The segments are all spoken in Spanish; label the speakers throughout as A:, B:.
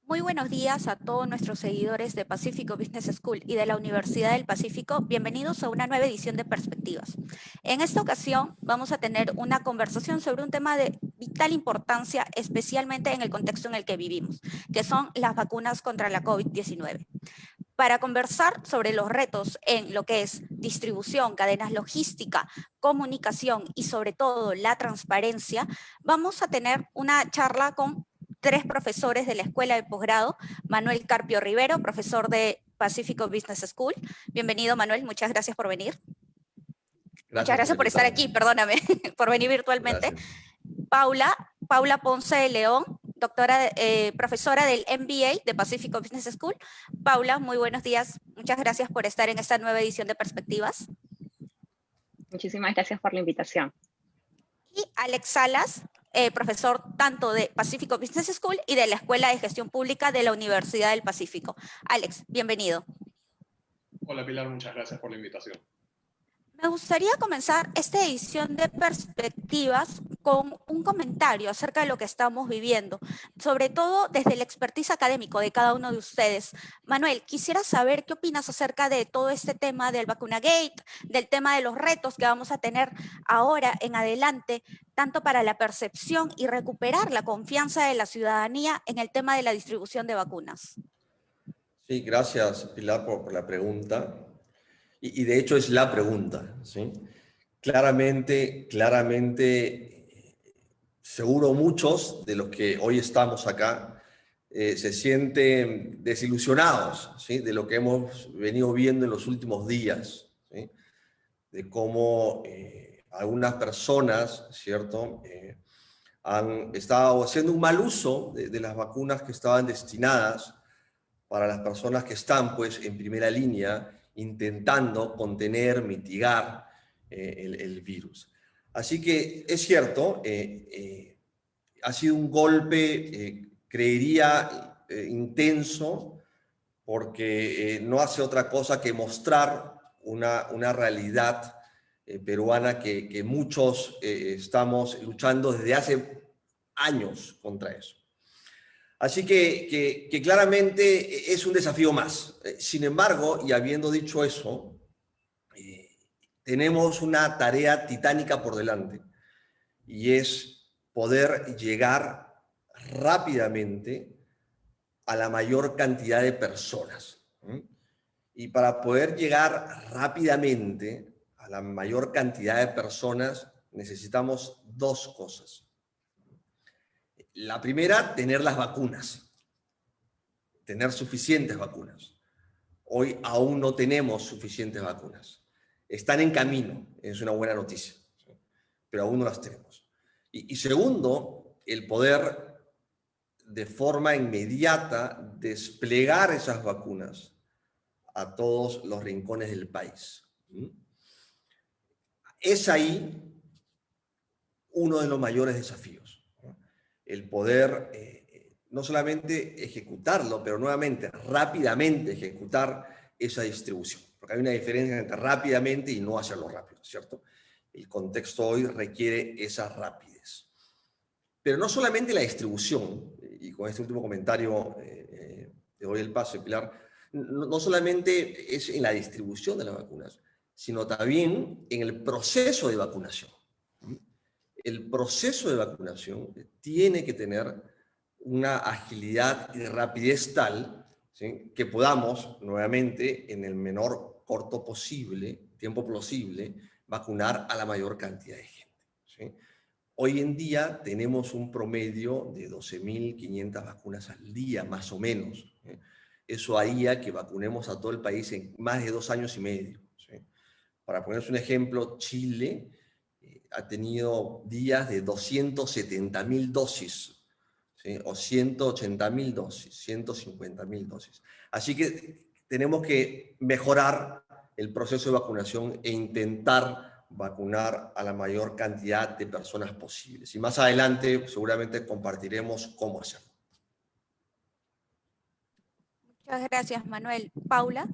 A: Muy buenos días a todos nuestros seguidores de Pacífico Business School y de la Universidad del Pacífico. Bienvenidos a una nueva edición de Perspectivas. En esta ocasión vamos a tener una conversación sobre un tema de vital importancia, especialmente en el contexto en el que vivimos, que son las vacunas contra la COVID-19. Para conversar sobre los retos en lo que es distribución, cadenas logística, comunicación y sobre todo la transparencia, vamos a tener una charla con tres profesores de la Escuela de Posgrado. Manuel Carpio Rivero, profesor de Pacífico Business School. Bienvenido, Manuel, muchas gracias por venir. Muchas
B: Gracias por
A: gracias por estar
B: invitarme.
A: aquí, perdóname, por venir virtualmente.
B: Gracias.
A: Paula Ponce de León, profesora del MBA de Pacífico Business School. Paula, muy buenos días. Muchas gracias por estar en esta nueva edición de Perspectivas.
C: Muchísimas gracias por la invitación.
A: Y Alex Salas, profesor tanto de Pacífico Business School y de la Escuela de Gestión Pública de la Universidad del Pacífico. Alex, bienvenido.
D: Hola Pilar, muchas gracias por la invitación.
A: Me gustaría comenzar esta edición de Perspectivas con un comentario acerca de lo que estamos viviendo, sobre todo desde el expertise académico de cada uno de ustedes. Manuel, quisiera saber qué opinas acerca de todo este tema del vacunagate, del tema de los retos que vamos a tener ahora en adelante, tanto para la percepción y recuperar la confianza de la ciudadanía en el tema de la distribución de vacunas.
B: Sí, gracias Pilar por la pregunta. Y de hecho es la pregunta, ¿sí? Claramente, seguro muchos de los que hoy estamos acá se sienten desilusionados, ¿sí? De lo que hemos venido viendo en los últimos días, ¿sí? De cómo algunas personas, ¿cierto? Han estado haciendo un mal uso de las vacunas que estaban destinadas para las personas que están pues en primera línea intentando contener, mitigar el virus. Así que es cierto, ha sido un golpe, creería, intenso, porque no hace otra cosa que mostrar una realidad peruana que muchos estamos luchando desde hace años contra eso. Así que claramente es un desafío más. Sin embargo, y habiendo dicho eso, tenemos una tarea titánica por delante y es poder llegar rápidamente a la mayor cantidad de personas. Y para poder llegar rápidamente a la mayor cantidad de personas necesitamos dos cosas. La primera, tener las vacunas. Tener suficientes vacunas. Hoy aún no tenemos suficientes vacunas. Están en camino, es una buena noticia, ¿sí? Pero aún no las tenemos. Y segundo, el poder de forma inmediata desplegar esas vacunas a todos los rincones del país. Es ahí uno de los mayores desafíos, ¿no? El poder no solamente ejecutarlo, pero nuevamente rápidamente ejecutar esa distribución. Porque hay una diferencia entre rápidamente y no hacerlo rápido, ¿cierto? El contexto hoy requiere esa rapidez. Pero no solamente la distribución, y con este último comentario te doy el paso, Pilar, no solamente es en la distribución de las vacunas, sino también en el proceso de vacunación. El proceso de vacunación tiene que tener una agilidad y rapidez tal, ¿sí?, que podamos nuevamente en el menor corto tiempo posible, vacunar a la mayor cantidad de gente, ¿sí? Hoy en día tenemos un promedio de 12.500 vacunas al día, más o menos, ¿sí? Eso haría que vacunemos a todo el país en más de 2 años y medio, ¿sí? Para ponerles un ejemplo, Chile ha tenido días de 270.000 dosis, ¿sí?, o 180.000 dosis, 150.000 dosis. Así que tenemos que mejorar el proceso de vacunación e intentar vacunar a la mayor cantidad de personas posibles. Y más adelante seguramente compartiremos cómo hacerlo.
A: Muchas gracias, Manuel. Paula.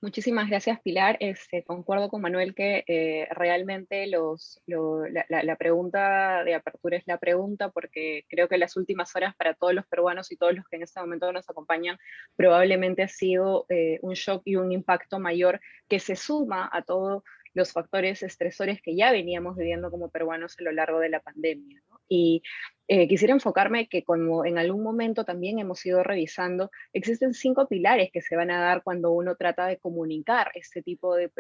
C: Muchísimas gracias, Pilar. Concuerdo con Manuel que realmente la pregunta de apertura es la pregunta, porque creo que las últimas horas para todos los peruanos y todos los que en este momento nos acompañan probablemente ha sido un shock y un impacto mayor que se suma a todos los factores estresores que ya veníamos viviendo como peruanos a lo largo de la pandemia, ¿no? Y quisiera enfocarme que, como en algún momento también hemos ido revisando, existen 5 pilares que se van a dar cuando uno trata de comunicar este tipo de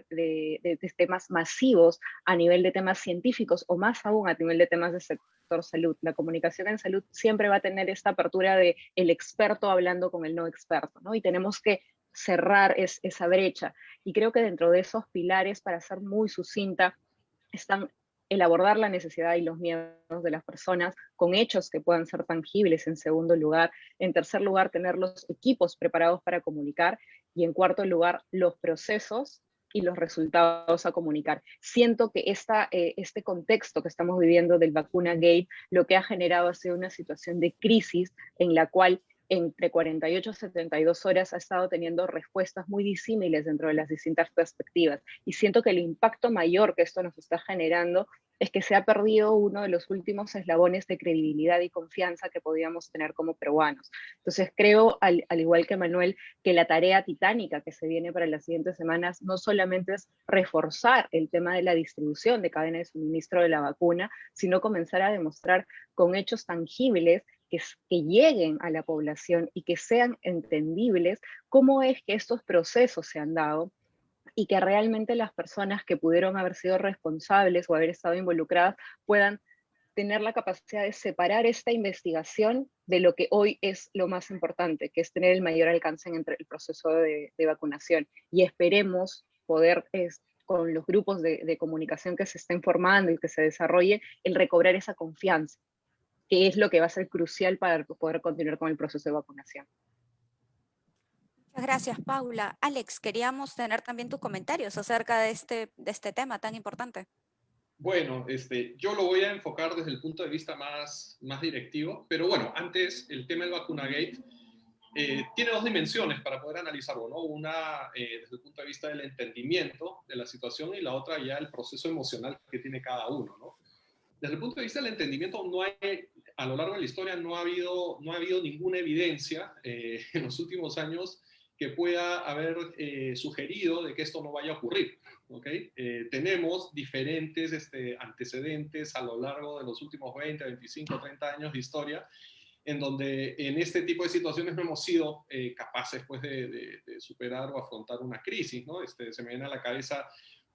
C: temas masivos a nivel de temas científicos, o más aún a nivel de temas de sector salud. La comunicación en salud siempre va a tener esta apertura de el experto hablando con el no experto, ¿no? Y tenemos que cerrar esa brecha. Y creo que dentro de esos pilares, para ser muy sucinta, están el abordar la necesidad y los miedos de las personas con hechos que puedan ser tangibles, en segundo lugar. En tercer lugar, tener los equipos preparados para comunicar. Y en cuarto lugar, los procesos y los resultados a comunicar. Siento que este contexto que estamos viviendo del vacuna gate lo que ha generado ha sido una situación de crisis en la cual entre 48 y 72 horas ha estado teniendo respuestas muy disímiles dentro de las distintas perspectivas. Y siento que el impacto mayor que esto nos está generando es que se ha perdido uno de los últimos eslabones de credibilidad y confianza que podíamos tener como peruanos. Entonces creo, al igual que Manuel, que la tarea titánica que se viene para las siguientes semanas no solamente es reforzar el tema de la distribución de cadena de suministro de la vacuna, sino comenzar a demostrar con hechos tangibles que lleguen a la población y que sean entendibles cómo es que estos procesos se han dado, y que realmente las personas que pudieron haber sido responsables o haber estado involucradas puedan tener la capacidad de separar esta investigación de lo que hoy es lo más importante, que es tener el mayor alcance en el proceso de vacunación. Y esperemos poder, con los grupos de comunicación que se estén formando y que se desarrolle, el recobrar esa confianza, que es lo que va a ser crucial para poder continuar con el proceso de vacunación.
A: Muchas gracias, Paula. Alex, queríamos tener también tus comentarios acerca de este tema tan importante.
D: Bueno, yo lo voy a enfocar desde el punto de vista más directivo, pero bueno, antes el tema del vacunagate tiene 2 dimensiones para poder analizarlo, ¿no? Una desde el punto de vista del entendimiento de la situación, y la otra ya el proceso emocional que tiene cada uno, ¿no? Desde el punto de vista del entendimiento, a lo largo de la historia no ha habido ninguna evidencia en los últimos años que pueda haber sugerido de que esto no vaya a ocurrir, ¿okay? Tenemos diferentes antecedentes a lo largo de los últimos 20, 25, 30 años de historia, en donde en este tipo de situaciones no hemos sido capaces, pues, de superar o afrontar una crisis, ¿no? Se me viene a la cabeza,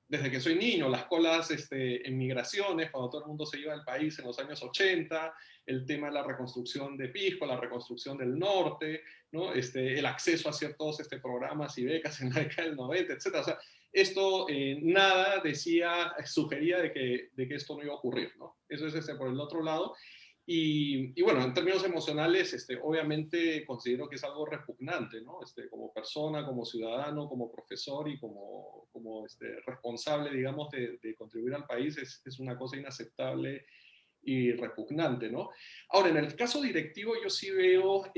D: desde que soy niño, las colas en migraciones, cuando todo el mundo se iba del país en los años 80, el tema de la reconstrucción de Pisco, la reconstrucción del norte, ¿no? El acceso a ciertos programas y becas en la década del 90, etc. O sea, esto nada sugería de que esto no iba a ocurrir, ¿no? Eso es por el otro lado. Y bueno, en términos emocionales, obviamente considero que es algo repugnante, ¿no? Como persona, como ciudadano, como profesor y como responsable, digamos, de contribuir al país, es una cosa inaceptable y repugnante, ¿no? Ahora, en el caso directivo, yo sí veo,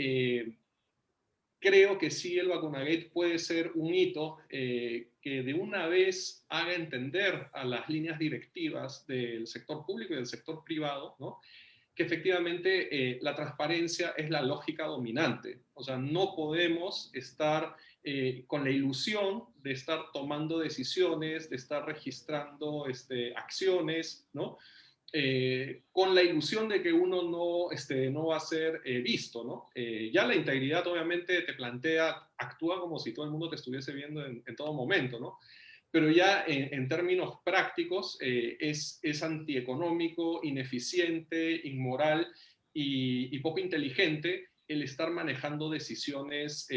D: creo que sí el vacunagate puede ser un hito que de una vez haga entender a las líneas directivas del sector público y del sector privado, ¿no? Que efectivamente la transparencia es la lógica dominante. O sea, no podemos estar con la ilusión de estar tomando decisiones, de estar registrando acciones, ¿no? Con la ilusión de que uno no va a ser visto, ¿no? Ya la integridad obviamente te plantea, actúa como si todo el mundo te estuviese viendo en todo momento, ¿no? Pero ya en términos prácticos es antieconómico, ineficiente, inmoral y poco inteligente el estar manejando decisiones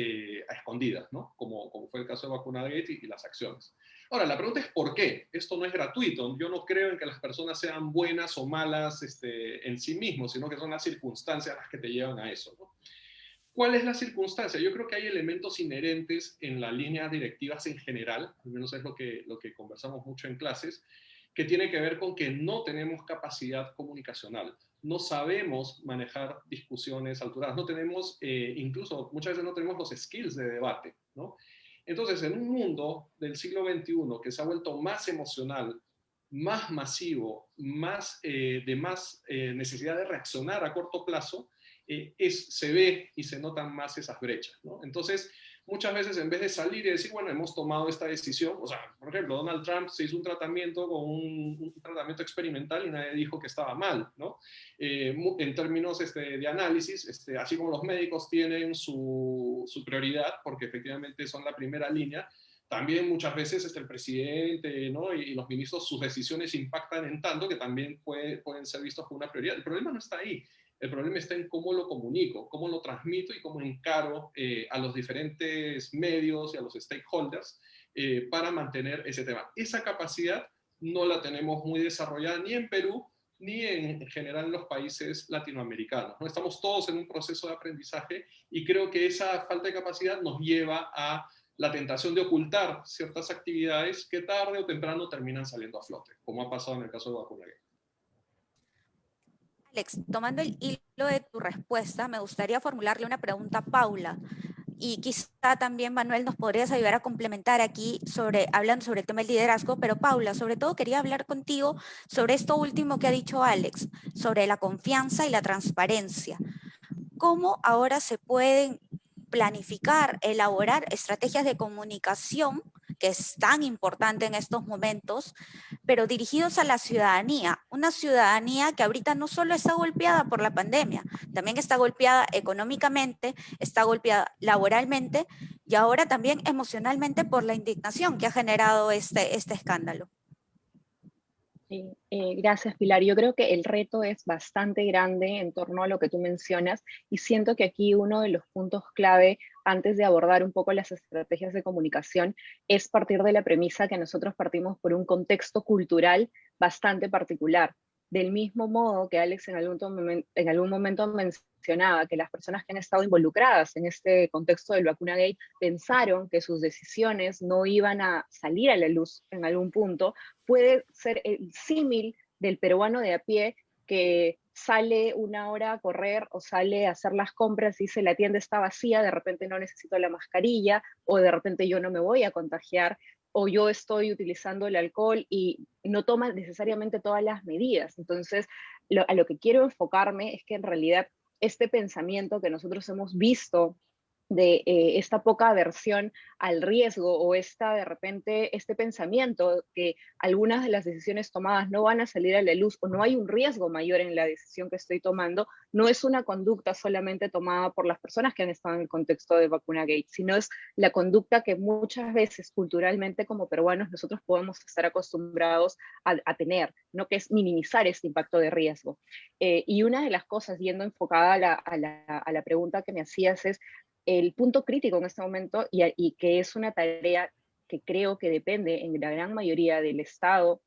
D: a escondidas, ¿no? Como fue el caso de Vacunagate y las acciones. Ahora, la pregunta es ¿por qué? Esto no es gratuito. Yo no creo en que las personas sean buenas o malas en sí mismos, sino que son las circunstancias las que te llevan a eso, ¿no? ¿Cuál es la circunstancia? Yo creo que hay elementos inherentes en las líneas directivas en general, al menos es lo que conversamos mucho en clases, que tiene que ver con que no tenemos capacidad comunicacional, no sabemos manejar discusiones alteradas, no tenemos, incluso muchas veces no tenemos los skills de debate, ¿no? Entonces, en un mundo del siglo XXI que se ha vuelto más emocional, más masivo, de más necesidad de reaccionar a corto plazo, se ve y se notan más esas brechas, ¿no? Entonces, muchas veces en vez de salir y decir, bueno, hemos tomado esta decisión, o sea, por ejemplo, Donald Trump se hizo un tratamiento con un tratamiento experimental y nadie dijo que estaba mal, ¿no? En términos de análisis, así como los médicos tienen su prioridad, porque efectivamente son la primera línea, también muchas veces el presidente, ¿no? y los ministros, sus decisiones impactan en tanto que también pueden ser vistos como una prioridad. El problema no está ahí. El problema está en cómo lo comunico, cómo lo transmito y cómo encaro a los diferentes medios y a los stakeholders para mantener ese tema. Esa capacidad no la tenemos muy desarrollada ni en Perú ni en general en los países latinoamericanos, ¿no? Estamos todos en un proceso de aprendizaje y creo que esa falta de capacidad nos lleva a la tentación de ocultar ciertas actividades que tarde o temprano terminan saliendo a flote, como ha pasado en el caso de Vacunagate.
A: Alex, tomando el hilo de tu respuesta, me gustaría formularle una pregunta a Paula. Y quizá también, Manuel, nos podrías ayudar a complementar aquí hablando sobre el tema del liderazgo, pero Paula, sobre todo quería hablar contigo sobre esto último que ha dicho Alex, sobre la confianza y la transparencia. ¿Cómo ahora se pueden planificar, elaborar estrategias de comunicación, que es tan importante en estos momentos, pero dirigidos a la ciudadanía? Una ciudadanía que ahorita no solo está golpeada por la pandemia, también está golpeada económicamente, está golpeada laboralmente y ahora también emocionalmente por la indignación que ha generado este escándalo.
C: Sí, gracias, Pilar. Yo creo que el reto es bastante grande en torno a lo que tú mencionas y siento que aquí uno de los puntos clave antes de abordar un poco las estrategias de comunicación es partir de la premisa que nosotros partimos por un contexto cultural bastante particular. Del mismo modo que Alex en algún momento mencionaba que las personas que han estado involucradas en este contexto del Vacunagate pensaron que sus decisiones no iban a salir a la luz en algún punto, puede ser el símil del peruano de a pie que sale una hora a correr o sale a hacer las compras y dice la tienda está vacía, de repente no necesito la mascarilla o de repente yo no me voy a contagiar o yo estoy utilizando el alcohol y no toma necesariamente todas las medidas. Entonces, a lo que quiero enfocarme es que en realidad este pensamiento que nosotros hemos visto de esta poca aversión al riesgo o de repente este pensamiento que algunas de las decisiones tomadas no van a salir a la luz o no hay un riesgo mayor en la decisión que estoy tomando, no es una conducta solamente tomada por las personas que han estado en el contexto de Vacunagate, sino es la conducta que muchas veces culturalmente como peruanos nosotros podemos estar acostumbrados a tener, ¿no? Que es minimizar este impacto de riesgo. Y una de las cosas, yendo enfocada a la pregunta que me hacías, es el punto crítico en este momento y que es una tarea que creo que depende en la gran mayoría del Estado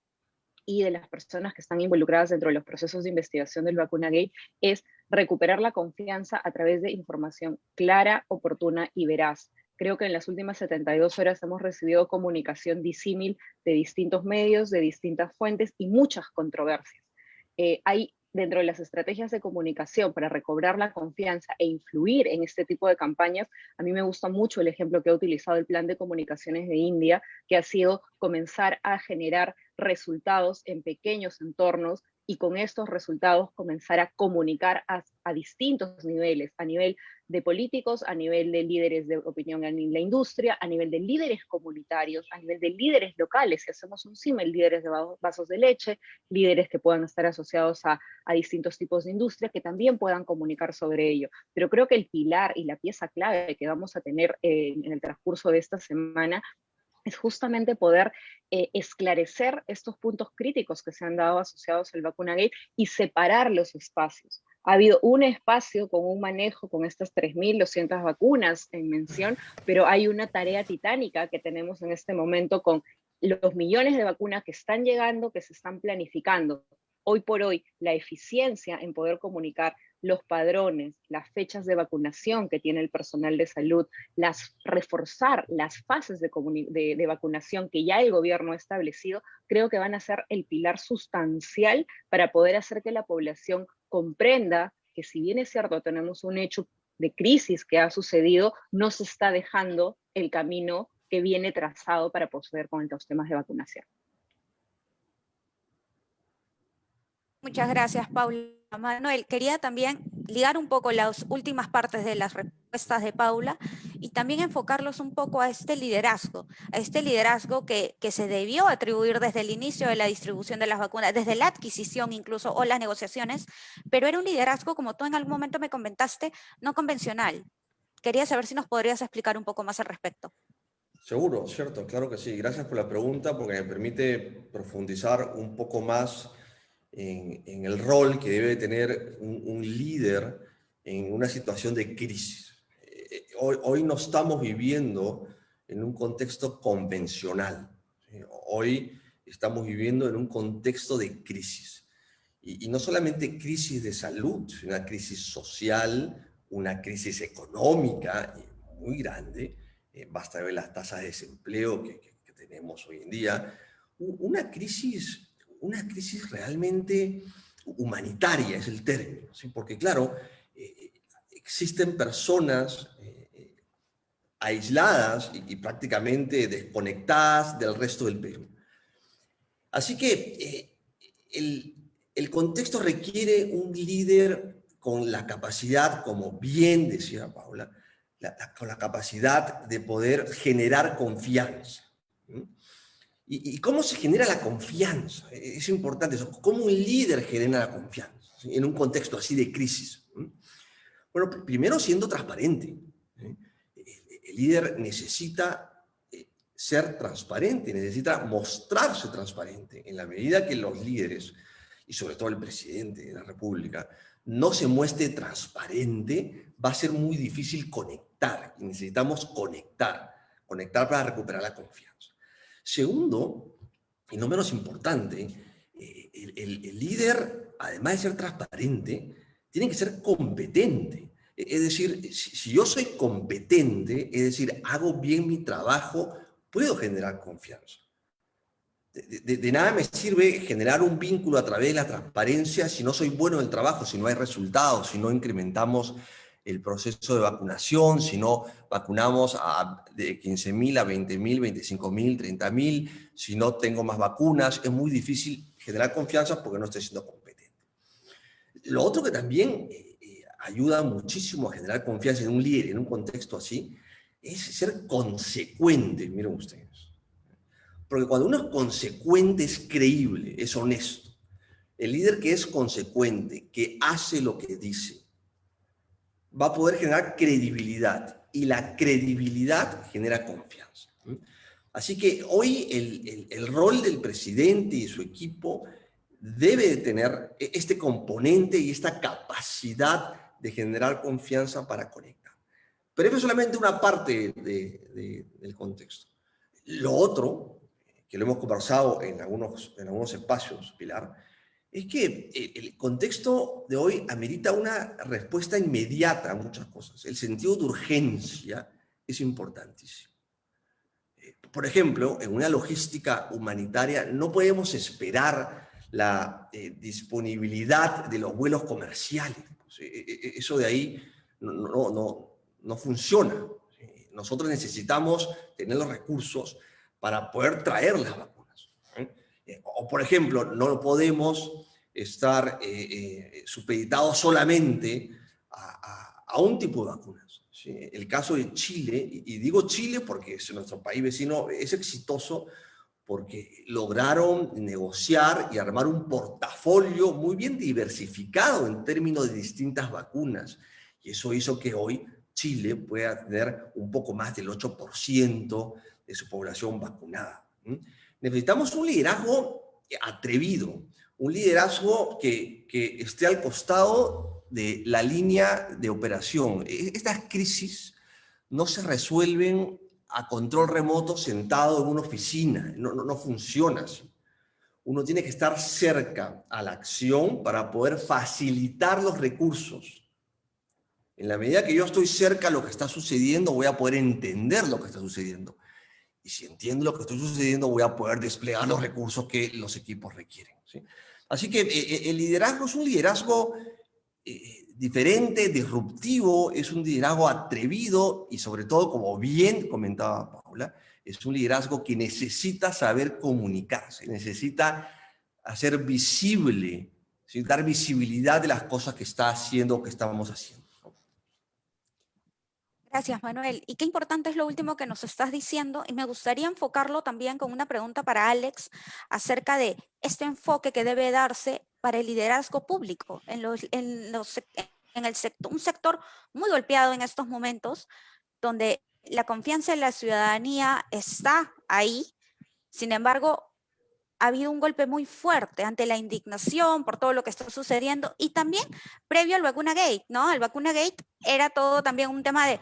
C: y de las personas que están involucradas dentro de los procesos de investigación del Vacunagate, es recuperar la confianza a través de información clara, oportuna y veraz. Creo que en las últimas 72 horas hemos recibido comunicación disímil de distintos medios, de distintas fuentes y muchas controversias. Hay dentro de las estrategias de comunicación para recobrar la confianza e influir en este tipo de campañas, a mí me gusta mucho el ejemplo que ha utilizado el Plan de Comunicaciones de India, que ha sido comenzar a generar resultados en pequeños entornos y con estos resultados comenzar a comunicar a distintos niveles, a nivel de políticos, a nivel de líderes de opinión en la industria, a nivel de líderes comunitarios, a nivel de líderes locales, si hacemos un símil, líderes de vasos de leche, líderes que puedan estar asociados a distintos tipos de industria que también puedan comunicar sobre ello. Pero creo que el pilar y la pieza clave que vamos a tener en el transcurso de esta semana es justamente poder esclarecer estos puntos críticos que se han dado asociados al Vacunagate y separar los espacios. Ha habido un espacio con un manejo con estas 3.200 vacunas en mención, pero hay una tarea titánica que tenemos en este momento con los millones de vacunas que están llegando, que se están planificando. Hoy por hoy, la eficiencia en poder comunicar los padrones, las fechas de vacunación que tiene el personal de salud, reforzar las fases de vacunación que ya el gobierno ha establecido, creo que van a ser el pilar sustancial para poder hacer que la población comprenda que si bien es cierto tenemos un hecho de crisis que ha sucedido, no se está dejando el camino que viene trazado para proceder con los temas de vacunación.
A: Muchas gracias, Paula. Manuel, quería también ligar un poco las últimas partes de las respuestas de Paula y también enfocarlos un poco a este liderazgo que se debió atribuir desde el inicio de la distribución de las vacunas, desde la adquisición incluso o las negociaciones, pero era un liderazgo, como tú en algún momento me comentaste, no convencional. Quería saber si nos podrías explicar un poco más al respecto.
B: Seguro, cierto, claro que sí. Gracias por la pregunta porque me permite profundizar un poco más en el rol que debe tener un líder en una situación de crisis. Hoy no estamos viviendo en un contexto convencional. Hoy estamos viviendo en un contexto de crisis. Y no solamente crisis de salud, sino una crisis social, una crisis económica muy grande. Basta ver las tasas de desempleo que tenemos hoy en día. Una crisis realmente humanitaria es el término, ¿sí? Porque claro, existen personas aisladas y prácticamente desconectadas del resto del Perú. Así que el contexto requiere un líder con la capacidad, como bien decía Paula, con la capacidad de poder generar confianza. ¿Y cómo se genera la confianza? Es importante eso. ¿Cómo un líder genera la confianza, ¿sí?, en un contexto así de crisis? Bueno, primero siendo transparente. El líder necesita ser transparente, necesita mostrarse transparente. En la medida que los líderes, y sobre todo el presidente de la República, no se muestre transparente, va a ser muy difícil conectar. Y necesitamos conectar para recuperar la confianza. Segundo, y no menos importante, el líder, además de ser transparente, tiene que ser competente. Es decir, si yo soy competente, es decir, hago bien mi trabajo, puedo generar confianza. De nada me sirve generar un vínculo a través de la transparencia si no soy bueno en el trabajo, si no hay resultados, si no incrementamos el proceso de vacunación, si no vacunamos de 15.000 a 20.000, 25.000, 30.000, si no tengo más vacunas, es muy difícil generar confianza porque no estoy siendo competente. Lo otro que también ayuda muchísimo a generar confianza en un líder, en un contexto así, es ser consecuente, miren ustedes. Porque cuando uno es consecuente, es creíble, es honesto. El líder que es consecuente, que hace lo que dice, va a poder generar credibilidad. Y la credibilidad genera confianza. Así que hoy el rol del presidente y su equipo debe de tener este componente y esta capacidad de generar confianza para conectar. Pero eso es solamente una parte del contexto. Lo otro, que lo hemos conversado en algunos espacios, Pilar, es que el contexto de hoy amerita una respuesta inmediata a muchas cosas. El sentido de urgencia es importantísimo. Por ejemplo, en una logística humanitaria no podemos esperar la disponibilidad de los vuelos comerciales. Eso de ahí no funciona. Nosotros necesitamos tener los recursos para poder traer las vacunas. O, por ejemplo, no podemos estar supeditados solamente a un tipo de vacunas. ¿Sí? El caso de Chile, y digo Chile porque es nuestro país vecino, es exitoso porque lograron negociar y armar un portafolio muy bien diversificado en términos de distintas vacunas. Y eso hizo que hoy Chile pueda tener un poco más del 8% de su población vacunada. Necesitamos un liderazgo atrevido, un liderazgo que esté al costado de la línea de operación. Estas crisis no se resuelven a control remoto sentado en una oficina, no funciona así. Uno tiene que estar cerca a la acción para poder facilitar los recursos. En la medida que yo estoy cerca a lo que está sucediendo, voy a poder entender lo que está sucediendo. Y si entiendo lo que está sucediendo, voy a poder desplegar los recursos que los equipos requieren, ¿sí? Así que el liderazgo es un liderazgo diferente, disruptivo, es un liderazgo atrevido y sobre todo, como bien comentaba Paula, es un liderazgo que necesita saber comunicarse, necesita hacer visible, ¿sí? Dar visibilidad de las cosas que está haciendo o que estamos haciendo.
A: Gracias, Manuel. Y qué importante es lo último que nos estás diciendo, y me gustaría enfocarlo también con una pregunta para Alex acerca de este enfoque que debe darse para el liderazgo público en el sector, un sector muy golpeado en estos momentos, donde la confianza en la ciudadanía está ahí. Sin embargo, ha habido un golpe muy fuerte ante la indignación por todo lo que está sucediendo y también previo al Vacuna Gate, ¿no? El Vacuna Gate era todo también un tema de,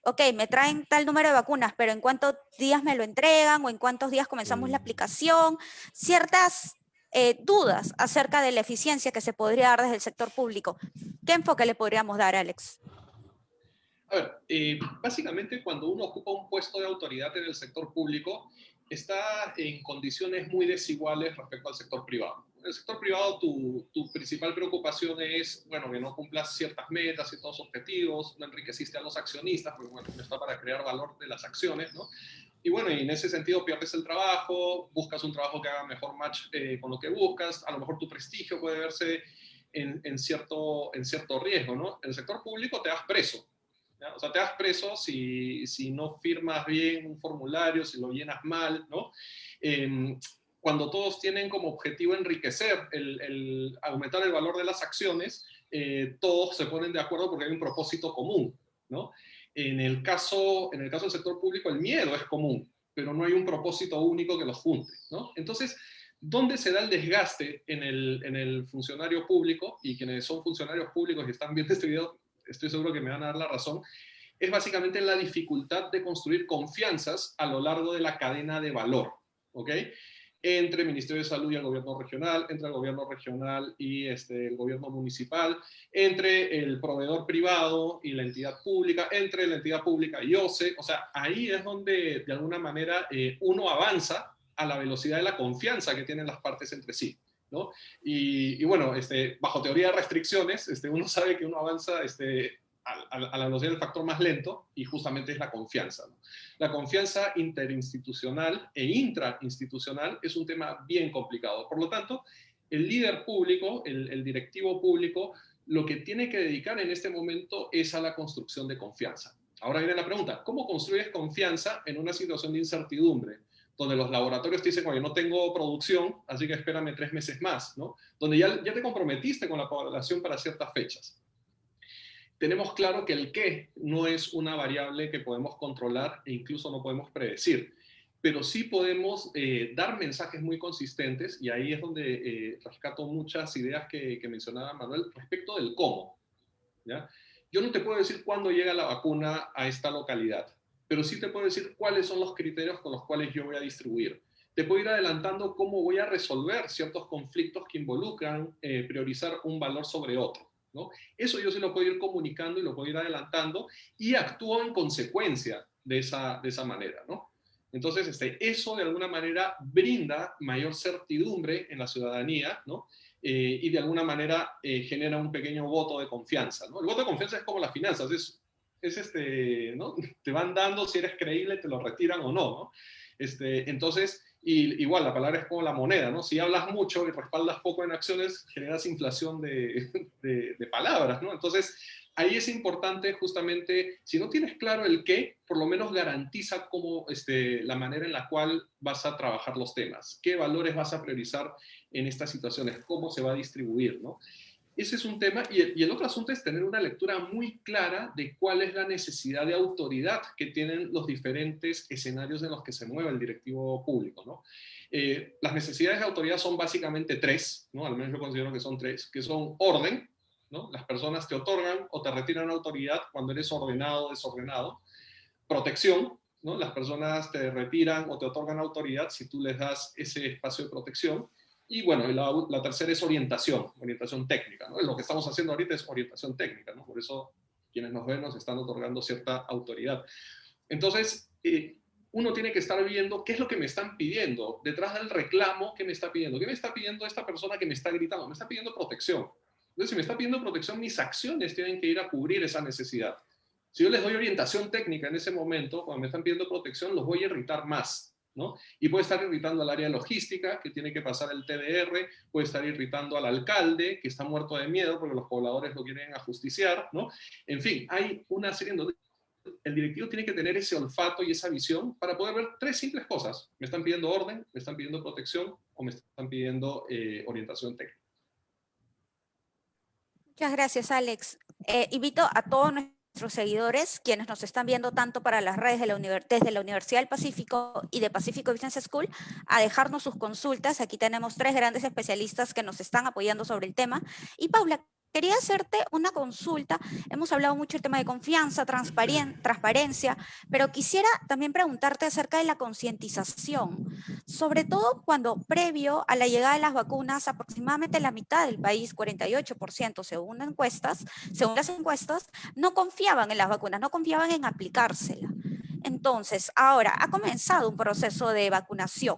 A: ok, me traen tal número de vacunas, pero ¿en cuántos días me lo entregan o en cuántos días comenzamos la aplicación? Ciertas dudas acerca de la eficiencia que se podría dar desde el sector público. ¿Qué enfoque le podríamos dar, Alex?
D: A ver, básicamente cuando uno ocupa un puesto de autoridad en el sector público, está en condiciones muy desiguales respecto al sector privado. En el sector privado tu principal preocupación es, bueno, que no cumplas ciertas metas, ciertos objetivos, no enriqueciste a los accionistas, porque bueno, está para crear valor de las acciones, ¿no? Y bueno, y en ese sentido pierdes el trabajo, buscas un trabajo que haga mejor match con lo que buscas, a lo mejor tu prestigio puede verse en cierto riesgo, ¿no? En el sector público te das preso. ¿Ya? O sea, te das preso si no firmas bien un formulario, si lo llenas mal, ¿no? Cuando todos tienen como objetivo enriquecer, aumentar el valor de las acciones, todos se ponen de acuerdo porque hay un propósito común, ¿no? En el caso del sector público, el miedo es común, pero no hay un propósito único que los junte, ¿no? Entonces, ¿dónde se da el desgaste en el funcionario público? Y quienes son funcionarios públicos y están viendo este video, estoy seguro que me van a dar la razón, es básicamente la dificultad de construir confianzas a lo largo de la cadena de valor, ¿ok? Entre el Ministerio de Salud y el gobierno regional, entre el gobierno regional y el gobierno municipal, entre el proveedor privado y la entidad pública, entre la entidad pública y OCE. O sea, ahí es donde de alguna manera uno avanza a la velocidad de la confianza que tienen las partes entre sí, ¿no? Y bueno, bajo teoría de restricciones, uno sabe que uno avanza a la velocidad del factor más lento, y justamente es la confianza, ¿no? La confianza interinstitucional e intrainstitucional es un tema bien complicado. Por lo tanto, el líder público, el directivo público, lo que tiene que dedicar en este momento es a la construcción de confianza. Ahora viene la pregunta, ¿cómo construyes confianza en una situación de incertidumbre? Donde los laboratorios te dicen, oye, no tengo producción, así que espérame 3 meses más, ¿no? Donde ya te comprometiste con la población para ciertas fechas. Tenemos claro que el qué no es una variable que podemos controlar e incluso no podemos predecir, pero sí podemos dar mensajes muy consistentes, y ahí es donde rescato muchas ideas que mencionaba Manuel respecto del cómo, ¿ya? Yo no te puedo decir cuándo llega la vacuna a esta localidad, pero sí te puedo decir cuáles son los criterios con los cuales yo voy a distribuir. Te puedo ir adelantando cómo voy a resolver ciertos conflictos que involucran priorizar un valor sobre otro, ¿no? Eso yo sí lo puedo ir comunicando y lo puedo ir adelantando, y actúo en consecuencia de esa manera, ¿no? Entonces, eso de alguna manera brinda mayor certidumbre en la ciudadanía, ¿no? Y de alguna manera genera un pequeño voto de confianza, ¿no? El voto de confianza es como las finanzas, ¿no? Te van dando si eres creíble, te lo retiran o no, ¿no? Entonces, igual la palabra es como la moneda, ¿no? Si hablas mucho y respaldas poco en acciones, generas inflación de palabras, ¿no? Entonces, ahí es importante justamente, si no tienes claro el qué, por lo menos garantiza cómo, la manera en la cual vas a trabajar los temas, qué valores vas a priorizar en estas situaciones, cómo se va a distribuir, ¿no? Ese es un tema, y el otro asunto es tener una lectura muy clara de cuál es la necesidad de autoridad que tienen los diferentes escenarios en los que se mueve el directivo público, ¿no? Las necesidades de autoridad son básicamente 3, ¿no? Al menos yo considero que son 3, que son orden, ¿no? Las personas te otorgan o te retiran autoridad cuando eres ordenado o desordenado. Protección, ¿no? Las personas te retiran o te otorgan autoridad si tú les das ese espacio de protección. Y bueno, la tercera es orientación técnica, ¿no? Lo que estamos haciendo ahorita es orientación técnica, ¿no? Por eso quienes nos ven nos están otorgando cierta autoridad. Entonces, uno tiene que estar viendo qué es lo que me están pidiendo, detrás del reclamo, qué me está pidiendo. ¿Qué me está pidiendo esta persona que me está gritando? Me está pidiendo protección. Entonces, si me está pidiendo protección, mis acciones tienen que ir a cubrir esa necesidad. Si yo les doy orientación técnica en ese momento, cuando me están pidiendo protección, los voy a irritar más, ¿no? Y puede estar irritando al área logística, que tiene que pasar el TDR, puede estar irritando al alcalde, que está muerto de miedo porque los pobladores lo quieren ajusticiar, ¿no? En fin, hay una serie de... El directivo tiene que tener ese olfato y esa visión para poder ver tres simples cosas. Me están pidiendo orden, me están pidiendo protección o me están pidiendo orientación técnica.
A: Muchas gracias, Alex. Invito a todos nuestros seguidores, quienes nos están viendo tanto para las redes de desde la Universidad del Pacífico y de Pacifico Business School, a dejarnos sus consultas. Aquí tenemos 3 grandes especialistas que nos están apoyando sobre el tema. Y Paula, quería hacerte una consulta. Hemos hablado mucho del tema de confianza, transparencia, pero quisiera también preguntarte acerca de la concientización, sobre todo cuando previo a la llegada de las vacunas, aproximadamente la mitad del país, 48%, según las encuestas, no confiaban en las vacunas, no confiaban en aplicársela. Entonces, ahora ha comenzado un proceso de vacunación.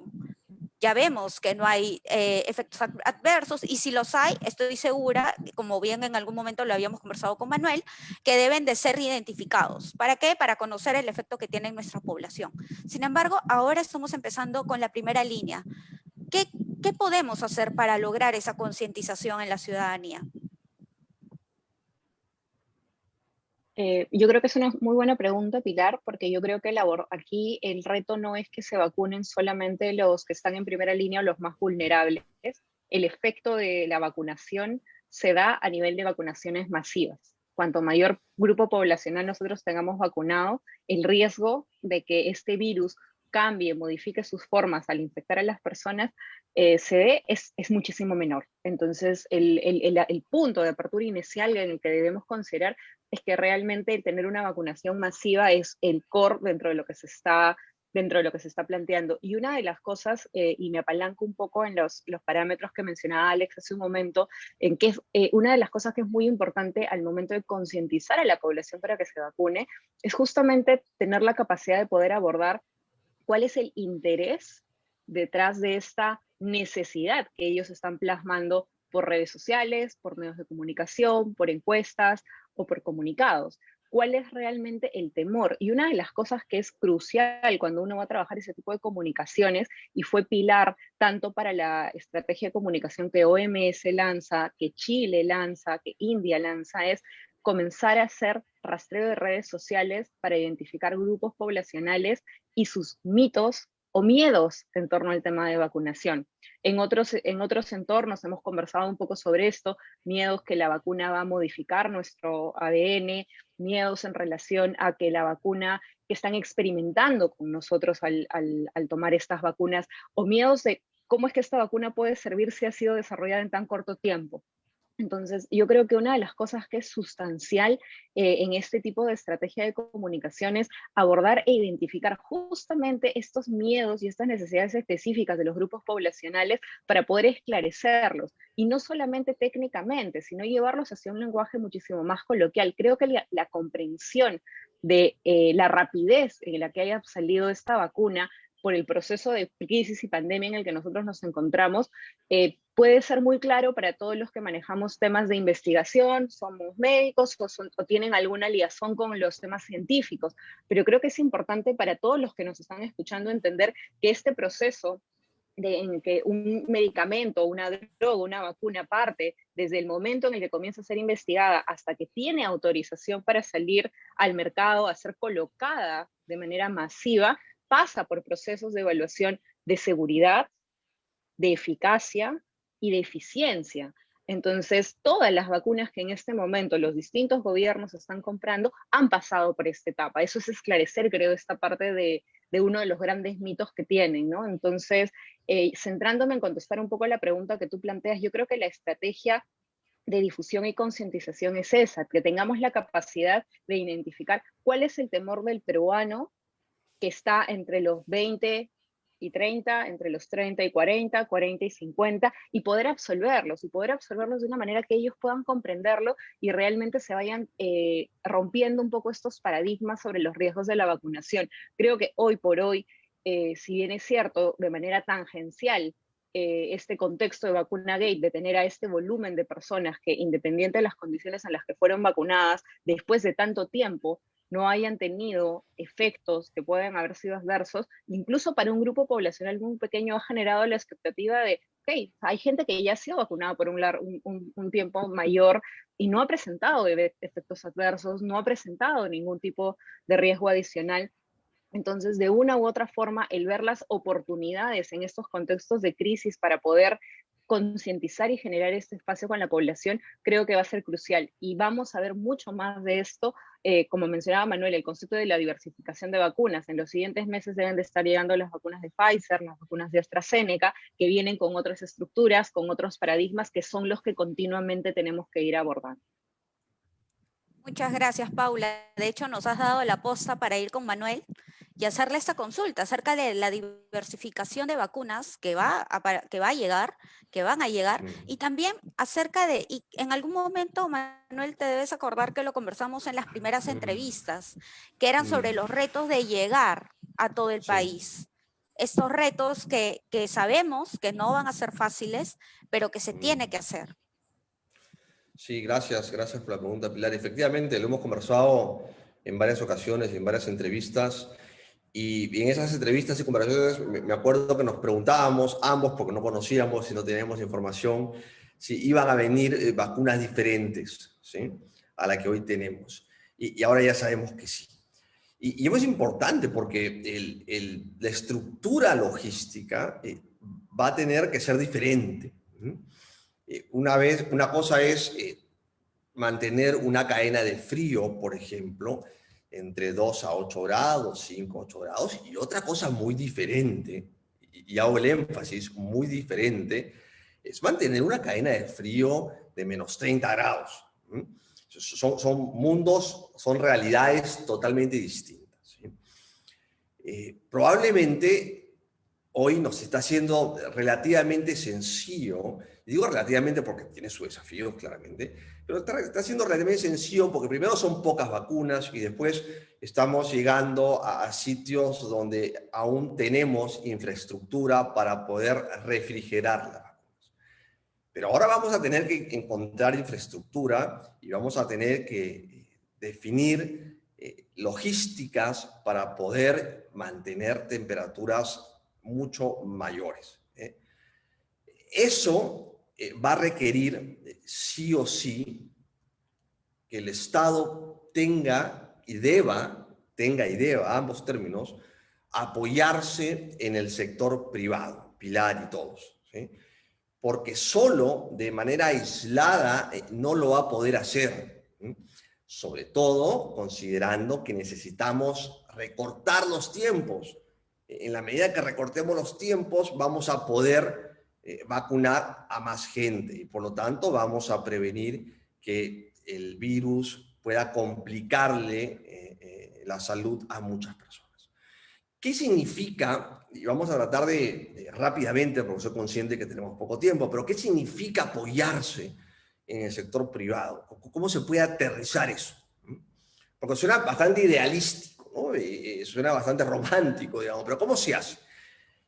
A: Ya vemos que no hay efectos adversos, y si los hay, estoy segura, como bien en algún momento lo habíamos conversado con Manuel, que deben de ser identificados. ¿Para qué? Para conocer el efecto que tiene en nuestra población. Sin embargo, ahora estamos empezando con la primera línea. ¿Qué podemos hacer para lograr esa concientización en la ciudadanía?
C: Yo creo que es una muy buena pregunta, Pilar, porque yo creo que aquí el reto no es que se vacunen solamente los que están en primera línea o los más vulnerables. El efecto de la vacunación se da a nivel de vacunaciones masivas. Cuanto mayor grupo poblacional nosotros tengamos vacunado, el riesgo de que este virus cambie, modifique sus formas al infectar a las personas, es muchísimo menor. Entonces, el punto de apertura inicial en el que debemos considerar es que realmente el tener una vacunación masiva es el core dentro de lo que se está planteando. Y una de las cosas, y me apalanco un poco en los parámetros que mencionaba Alex hace un momento, en que es una de las cosas que es muy importante al momento de concientizar a la población para que se vacune, es justamente tener la capacidad de poder abordar cuál es el interés detrás de esta necesidad que ellos están plasmando por redes sociales, por medios de comunicación, por encuestas o por comunicados. ¿Cuál es realmente el temor? Y una de las cosas que es crucial cuando uno va a trabajar ese tipo de comunicaciones, y fue pilar tanto para la estrategia de comunicación que OMS lanza, que Chile lanza, que India lanza, es comenzar a hacer rastreo de redes sociales para identificar grupos poblacionales y sus mitos o miedos en torno al tema de vacunación. En otros entornos hemos conversado un poco sobre esto, miedos que la vacuna va a modificar nuestro ADN, miedos en relación a que la vacuna que están experimentando con nosotros al tomar estas vacunas, o miedos de cómo es que esta vacuna puede servir si ha sido desarrollada en tan corto tiempo. Entonces, yo creo que una de las cosas que es sustancial en este tipo de estrategia de comunicación es abordar e identificar justamente estos miedos y estas necesidades específicas de los grupos poblacionales para poder esclarecerlos. Y no solamente técnicamente, sino llevarlos hacia un lenguaje muchísimo más coloquial. Creo que la comprensión de la rapidez en la que haya salido esta vacuna por el proceso de crisis y pandemia en el que nosotros nos encontramos, puede ser muy claro para todos los que manejamos temas de investigación, somos médicos o tienen alguna liazón con los temas científicos, pero creo que es importante para todos los que nos están escuchando entender que este proceso en que un medicamento, una droga, una vacuna parte desde el momento en el que comienza a ser investigada hasta que tiene autorización para salir al mercado, a ser colocada de manera masiva, pasa por procesos de evaluación de seguridad, de eficacia y de eficiencia. Entonces, todas las vacunas que en este momento los distintos gobiernos están comprando han pasado por esta etapa. Eso es esclarecer, creo, esta parte de uno de los grandes mitos que tienen, ¿no? Entonces, centrándome en contestar un poco la pregunta que tú planteas, yo creo que la estrategia de difusión y concientización es esa, que tengamos la capacidad de identificar cuál es el temor del peruano que está entre los 20 y 30, entre los 30 y 40, 40 y 50, y poder absolverlos de una manera que ellos puedan comprenderlo y realmente se vayan rompiendo un poco estos paradigmas sobre los riesgos de la vacunación. Creo que hoy por hoy, si bien es cierto, de manera tangencial, este contexto de vacuna gate, de tener a este volumen de personas que, independiente de las condiciones en las que fueron vacunadas, después de tanto tiempo, no hayan tenido efectos que pueden haber sido adversos, incluso para un grupo poblacional muy pequeño ha generado la expectativa de, ok, hay gente que ya ha sido vacunada por un tiempo mayor y no ha presentado efectos adversos, no ha presentado ningún tipo de riesgo adicional. Entonces, de una u otra forma, el ver las oportunidades en estos contextos de crisis para poder concientizar y generar este espacio con la población, creo que va a ser crucial. Y vamos a ver mucho más de esto, como mencionaba Manuel, el concepto de la diversificación de vacunas. En los siguientes meses deben de estar llegando las vacunas de Pfizer, las vacunas de AstraZeneca, que vienen con otras estructuras, con otros paradigmas, que son los que continuamente tenemos que ir abordando.
A: Muchas gracias, Paula. De hecho, nos has dado la posta para ir con Manuel y hacerle esta consulta acerca de la diversificación de vacunas que van a llegar, y también acerca de, y en algún momento, Manuel, te debes acordar que lo conversamos en las primeras entrevistas, que eran sobre los retos de llegar a todo el país. Estos retos que sabemos que no van a ser fáciles, pero que se tiene que hacer.
B: Sí, gracias por la pregunta, Pilar. Efectivamente, lo hemos conversado en varias ocasiones, en varias entrevistas, y en esas entrevistas y conversaciones me acuerdo que nos preguntábamos ambos, porque no conocíamos y no teníamos información, si iban a venir vacunas diferentes, ¿sí?, a la que hoy tenemos. Y ahora ya sabemos que sí. Y es importante porque la estructura logística va a tener que ser diferente. Una cosa es mantener una cadena de frío, por ejemplo, entre 2 a 8 grados, 5 a 8 grados, y otra cosa muy diferente, y hago el énfasis, muy diferente, es mantener una cadena de frío de menos 30 grados. Son mundos, son realidades totalmente distintas, ¿sí? Probablemente hoy nos está haciendo relativamente sencillo, y digo relativamente porque tiene sus desafíos claramente, pero está siendo relativamente sencillo porque primero son pocas vacunas y después estamos llegando a sitios donde aún tenemos infraestructura para poder refrigerar las vacunas. Pero ahora vamos a tener que encontrar infraestructura y vamos a tener que definir logísticas para poder mantener temperaturas mucho mayores. Eso va a requerir sí o sí que el Estado tenga y deba, ambos términos, apoyarse en el sector privado, Pilar y todos, ¿sí? Porque solo, de manera aislada, no lo va a poder hacer, ¿sí? Sobre todo considerando que necesitamos recortar los tiempos. En la medida que recortemos los tiempos, vamos a poder vacunar a más gente y por lo tanto vamos a prevenir que el virus pueda complicarle la salud a muchas personas. ¿Qué significa? Y vamos a tratar de rápidamente, porque soy consciente que tenemos poco tiempo, pero ¿qué significa apoyarse en el sector privado? ¿Cómo se puede aterrizar eso? Porque suena bastante idealístico, ¿no? Suena bastante romántico, digamos, pero ¿cómo se hace?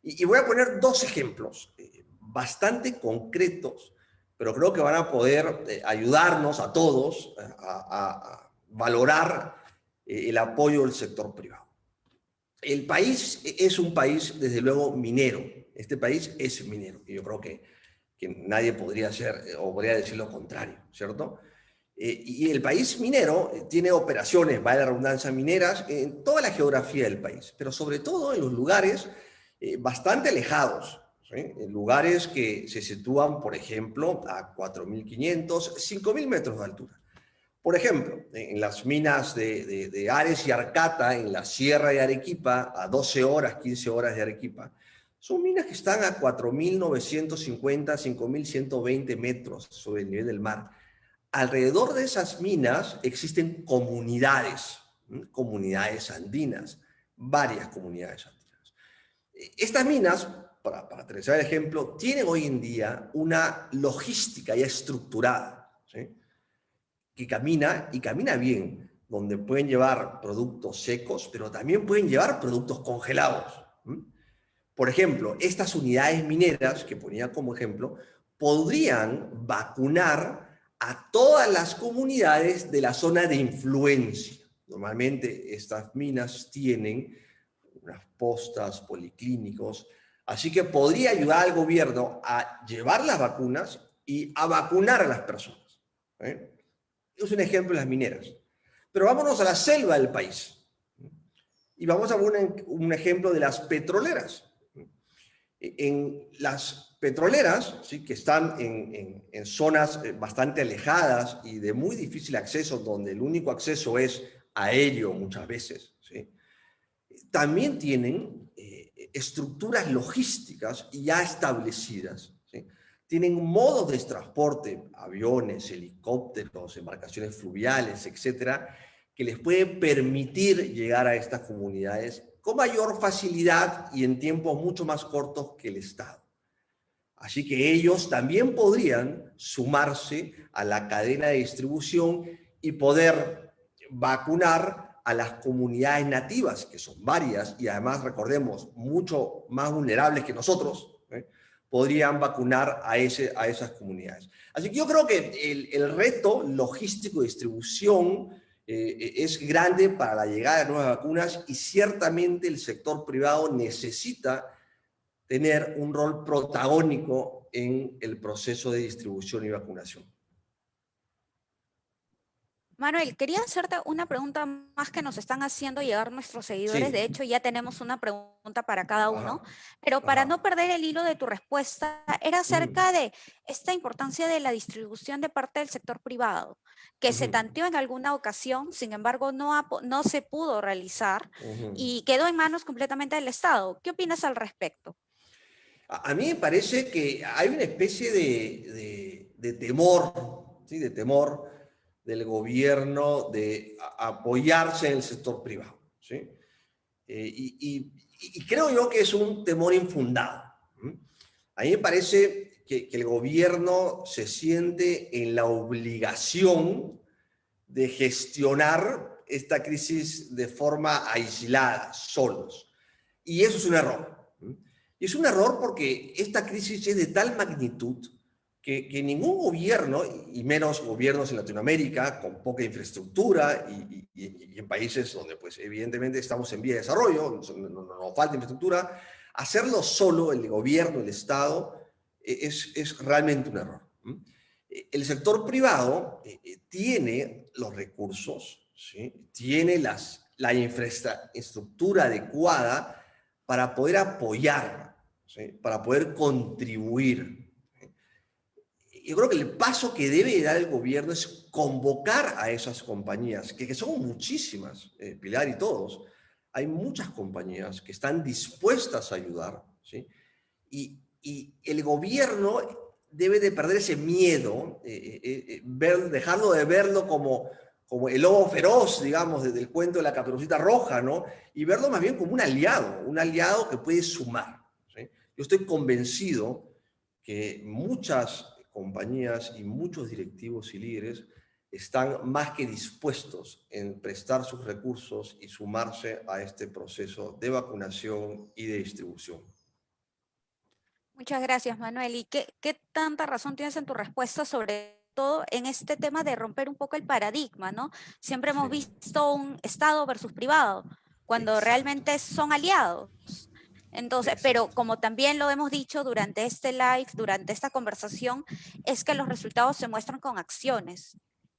B: Y voy a poner dos ejemplos bastante concretos, pero creo que van a poder ayudarnos a todos a valorar el apoyo del sector privado. El país es un país, desde luego, minero. Este país es minero, y yo creo que nadie podría ser o podría decir lo contrario, ¿cierto? Y el país minero tiene operaciones, vale la redundancia, mineras en toda la geografía del país, pero sobre todo en los lugares bastante alejados, ¿sí? En lugares que se sitúan, por ejemplo, a 4.500, 5.000 metros de altura. Por ejemplo, en las minas de Ares y Arcata, en la Sierra de Arequipa, a 12 horas, 15 horas de Arequipa, son minas que están a 4.950, 5.120 metros sobre el nivel del mar. Alrededor de esas minas existen comunidades andinas, varias comunidades andinas. Estas minas, para aterrizar el ejemplo, tienen hoy en día una logística ya estructurada, ¿sí?, que camina y camina bien, donde pueden llevar productos secos, pero también pueden llevar productos congelados. Por ejemplo, estas unidades mineras que ponía como ejemplo, podrían vacunar a todas las comunidades de la zona de influencia. Normalmente estas minas tienen unas postas, policlínicos, así que podría ayudar al gobierno a llevar las vacunas y a vacunar a las personas. ¿Eh? Es un ejemplo de las mineras. Pero vámonos a la selva del país. Y vamos a ver un ejemplo de las petroleras. En las petroleras, ¿sí?, que están en zonas bastante alejadas y de muy difícil acceso, donde el único acceso es aéreo muchas veces, ¿sí?, también tienen estructuras logísticas ya establecidas, ¿sí? Tienen modos de transporte, aviones, helicópteros, embarcaciones fluviales, etcétera, que les pueden permitir llegar a estas comunidades con mayor facilidad y en tiempos mucho más cortos que el Estado. Así que ellos también podrían sumarse a la cadena de distribución y poder vacunar a las comunidades nativas, que son varias y además, recordemos, mucho más vulnerables que nosotros, ¿eh? Podrían vacunar a esas comunidades. Así que yo creo que el reto logístico de distribución es grande para la llegada de nuevas vacunas y ciertamente el sector privado necesita tener un rol protagónico en el proceso de distribución y vacunación.
A: Manuel, quería hacerte una pregunta más que nos están haciendo llegar nuestros seguidores. De
B: Sí.
A: hecho, ya tenemos una pregunta para cada uno,
B: Ajá.
A: pero para
B: Ajá.
A: no perder el hilo de tu respuesta, era acerca de esta importancia de la distribución de parte del sector privado, que se tanteó en alguna ocasión, sin embargo, no se pudo realizar y quedó en manos completamente del Estado. ¿Qué opinas al respecto?
B: A mí me parece que hay una especie de temor, ¿sí?, de temor del gobierno de apoyarse en el sector privado, ¿sí? Y creo yo que es un temor infundado. A mí me parece que el gobierno se siente en la obligación de gestionar esta crisis de forma aislada, solos. Y eso es un error. Y es un error porque esta crisis es de tal magnitud que ningún gobierno, y menos gobiernos en Latinoamérica, con poca infraestructura y en países donde pues evidentemente estamos en vía de desarrollo, nos falta infraestructura, hacerlo solo el gobierno, el Estado, es realmente un error. El sector privado tiene los recursos, ¿sí?, tiene la infraestructura adecuada para poder apoyar, ¿sí?, para poder contribuir. Yo creo que el paso que debe dar el gobierno es convocar a esas compañías, que son muchísimas, Pilar y todos. Hay muchas compañías que están dispuestas a ayudar, ¿sí? Y el gobierno debe de perder ese miedo, dejarlo de verlo como el lobo feroz, digamos, desde el cuento de la Caperucita Roja, ¿no? Y verlo más bien como un aliado que puede sumar, ¿sí? Yo estoy convencido que muchas compañías y muchos directivos y líderes están más que dispuestos en prestar sus recursos y sumarse a este proceso de vacunación y de distribución.
A: Muchas gracias, Manuel. ¿Y qué tanta razón tienes en tu respuesta, sobre todo en este tema de romper un poco el paradigma, ¿no? Siempre hemos
B: Sí,
A: visto un Estado versus privado, cuando
B: exacto,
A: realmente son aliados. Entonces, pero
B: exacto.
A: como también lo hemos dicho durante este live, durante esta conversación, es que los resultados se muestran con acciones.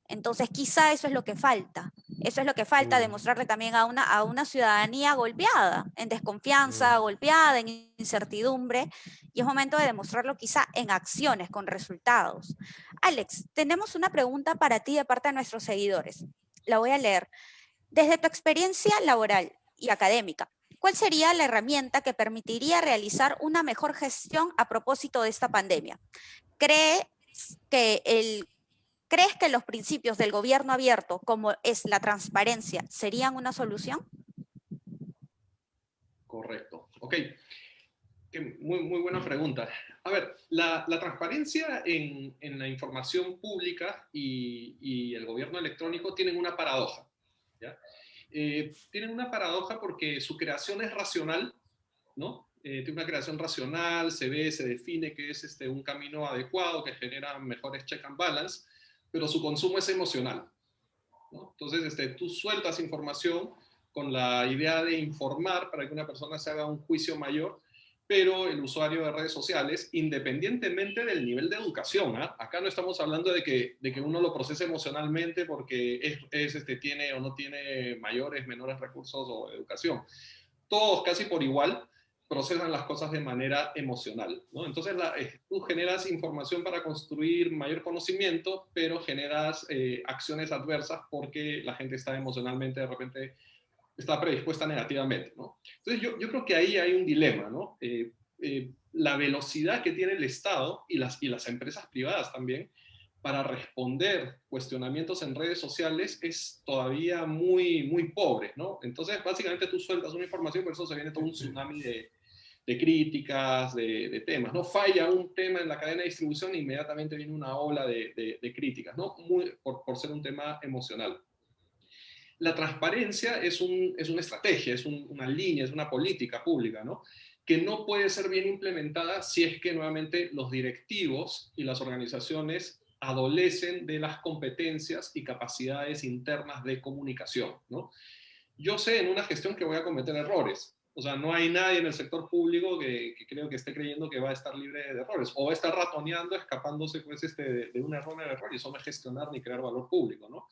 A: Entonces, quizá eso es lo que falta. Eso es lo que falta, demostrarle también a una ciudadanía golpeada, en desconfianza, golpeada, en incertidumbre, y es momento de demostrarlo quizá en acciones, con resultados. Alex, tenemos una pregunta para ti de parte de nuestros seguidores. La voy a leer. Desde tu experiencia laboral y académica, ¿cuál sería la herramienta que permitiría realizar una mejor gestión a propósito de esta pandemia? ¿Crees que los principios del gobierno abierto, como es la transparencia, serían una solución?
D: Correcto. Ok. Muy buena pregunta. A ver, la transparencia en la información pública y el gobierno electrónico tienen una paradoja, ¿ya? Tienen una paradoja porque su creación es racional, ¿no? tiene una creación racional, se ve, se define que es un camino adecuado, que genera mejores check and balance, pero su consumo es emocional, ¿no? Entonces, tú sueltas información con la idea de informar para que una persona se haga un juicio mayor, pero el usuario de redes sociales, independientemente del nivel de educación, acá no estamos hablando de que uno lo procese emocionalmente porque tiene o no tiene mayores, menores recursos o educación. Todos casi por igual procesan las cosas de manera emocional, ¿no? Entonces, tú generas información para construir mayor conocimiento, pero generas acciones adversas porque la gente está emocionalmente, de repente, está predispuesta negativamente, ¿no? Entonces, yo creo que ahí hay un dilema, ¿no? La velocidad que tiene el Estado y las empresas privadas también para responder cuestionamientos en redes sociales es todavía muy, muy pobre, ¿no? Entonces, básicamente tú sueltas una información, por eso se viene todo un tsunami de críticas, de temas, ¿no? Falla un tema en la cadena de distribución e inmediatamente viene una ola de críticas, ¿no? Por ser un tema emocional. La transparencia es una estrategia, es una línea, es una política pública, ¿no? Que no puede ser bien implementada si es que nuevamente los directivos y las organizaciones adolecen de las competencias y capacidades internas de comunicación, ¿no? Yo sé en una gestión que voy a cometer errores. O sea, no hay nadie en el sector público que creo que esté creyendo que va a estar libre de errores o va a estar ratoneando, escapándose pues, de un error en el error, y eso no es gestionar ni crear valor público, ¿no?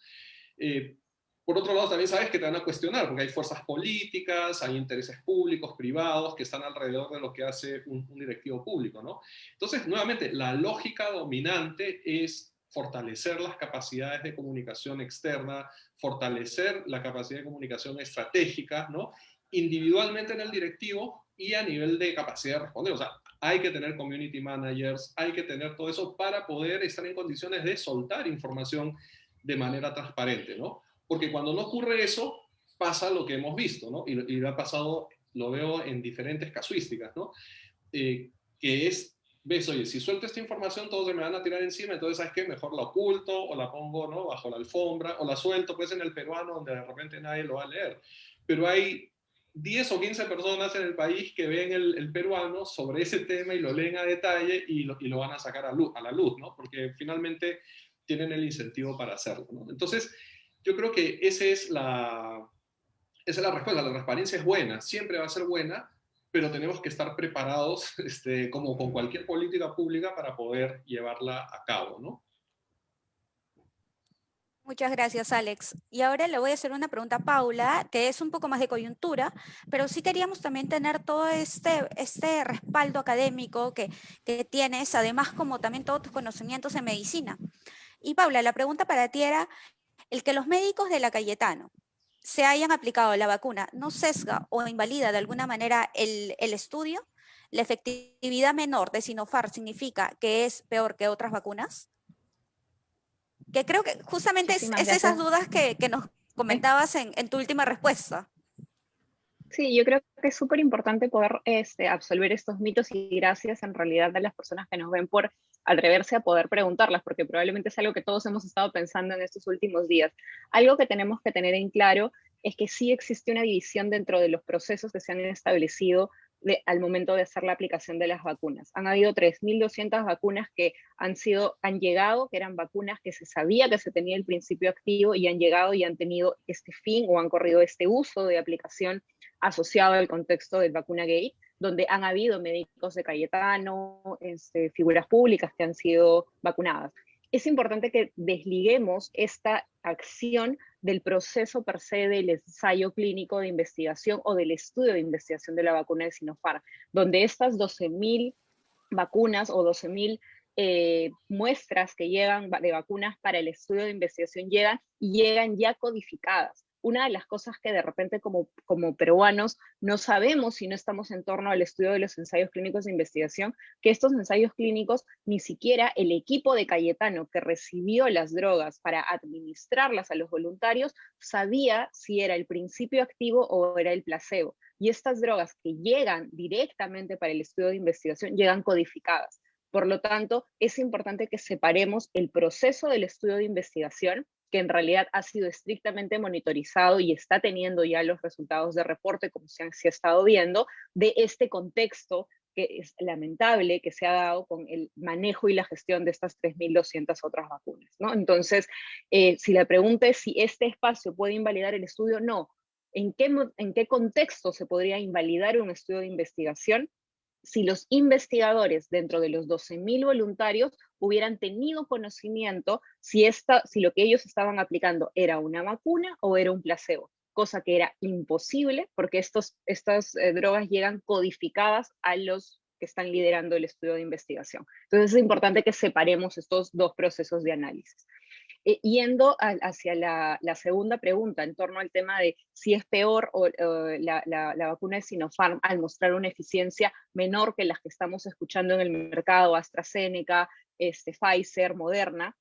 D: Por otro lado, también sabes que te van a cuestionar, porque hay fuerzas políticas, hay intereses públicos, privados, que están alrededor de lo que hace un directivo público, ¿no? Entonces, nuevamente, la lógica dominante es fortalecer las capacidades de comunicación externa, fortalecer la capacidad de comunicación estratégica, ¿no? Individualmente en el directivo y a nivel de capacidad de responder. O sea, hay que tener community managers, hay que tener todo eso para poder estar en condiciones de soltar información de manera transparente, ¿no? Porque cuando no ocurre eso, pasa lo que hemos visto, ¿no? Y lo ha pasado, lo veo en diferentes casuísticas, ¿no? Que es, ves, oye, si suelto esta información, todos se me van a tirar encima, entonces, ¿sabes qué? Mejor la oculto, o la pongo, ¿no?, bajo la alfombra, o la suelto, pues, en el peruano, donde de repente nadie lo va a leer. Pero hay 10 o 15 personas en el país que ven el peruano sobre ese tema y lo leen a detalle y lo van a sacar a la luz, ¿no? Porque finalmente tienen el incentivo para hacerlo, ¿no? Entonces, yo creo que esa es la respuesta. La transparencia es buena, siempre va a ser buena, pero tenemos que estar preparados, como con cualquier política pública, para poder llevarla a cabo, ¿no?
A: Muchas gracias, Alex. Y ahora le voy a hacer una pregunta a Paula, que es un poco más de coyuntura, pero sí queríamos también tener todo este respaldo académico que tienes, además como también todos tus conocimientos en medicina. Y Paula, la pregunta para ti era, el que los médicos de la Cayetano se hayan aplicado la vacuna, ¿no sesga o invalida de alguna manera el estudio? ¿La efectividad menor de Sinopharm significa que es peor que otras vacunas? Que creo que justamente es
C: Muchísimas
A: esas
C: gracias.
A: dudas que nos comentabas en tu última respuesta.
C: Sí, yo creo que es súper importante poder absolver estos mitos, y gracias en realidad a las personas que nos ven por atreverse a poder preguntarlas, porque probablemente es algo que todos hemos estado pensando en estos últimos días. Algo que tenemos que tener en claro es que sí existe una división dentro de los procesos que se han establecido al momento de hacer la aplicación de las vacunas. Han habido 3.200 vacunas que han llegado, que eran vacunas que se sabía que se tenía el principio activo, y han llegado y han tenido este fin o han corrido este uso de aplicación asociado al contexto del vacunagate, donde han habido médicos de Cayetano, figuras públicas que han sido vacunadas. Es importante que desliguemos esta acción del proceso per se del ensayo clínico de investigación o del estudio de investigación de la vacuna de Sinopharm, donde estas 12.000 vacunas o 12.000 muestras que llegan de vacunas para el estudio de investigación llegan ya codificadas. Una de las cosas que de repente como peruanos no sabemos si no estamos en torno al estudio de los ensayos clínicos de investigación, que estos ensayos clínicos ni siquiera el equipo de Cayetano que recibió las drogas para administrarlas a los voluntarios sabía si era el principio activo o era el placebo. Y estas drogas que llegan directamente para el estudio de investigación llegan codificadas. Por lo tanto, es importante que separemos el proceso del estudio de investigación, que en realidad ha sido estrictamente monitorizado y está teniendo ya los resultados de reporte, como se ha estado viendo, de este contexto que es lamentable que se ha dado con el manejo y la gestión de estas 3.200 otras vacunas, ¿no? Entonces, si la pregunta es si este espacio puede invalidar el estudio, no. ¿En qué contexto se podría invalidar un estudio de investigación? Si los investigadores dentro de los 12.000 voluntarios hubieran tenido conocimiento si lo que ellos estaban aplicando era una vacuna o era un placebo, cosa que era imposible porque estas drogas llegan codificadas a los que están liderando el estudio de investigación. Entonces es importante que separemos estos dos procesos de análisis. Yendo hacia la segunda pregunta en torno al tema de si es peor la vacuna de Sinopharm al mostrar una eficiencia menor que las que estamos escuchando en el mercado, AstraZeneca, Pfizer, Moderna,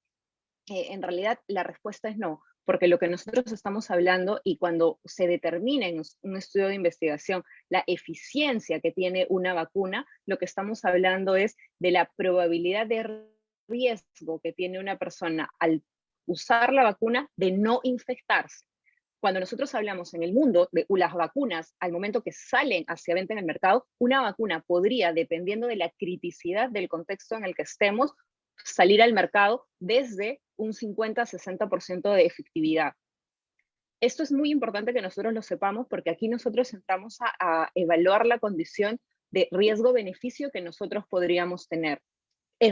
C: en realidad la respuesta es no, porque lo que nosotros estamos hablando y cuando se determina en un estudio de investigación la eficiencia que tiene una vacuna, lo que estamos hablando es de la probabilidad de riesgo que tiene una persona al usar la vacuna de no infectarse. Cuando nosotros hablamos en el mundo de las vacunas, al momento que salen hacia venta en el mercado, una vacuna podría, dependiendo de la criticidad del contexto en el que estemos, salir al mercado desde un 50-60% de efectividad. Esto es muy importante que nosotros lo sepamos porque aquí nosotros entramos a evaluar la condición de riesgo-beneficio que nosotros podríamos tener.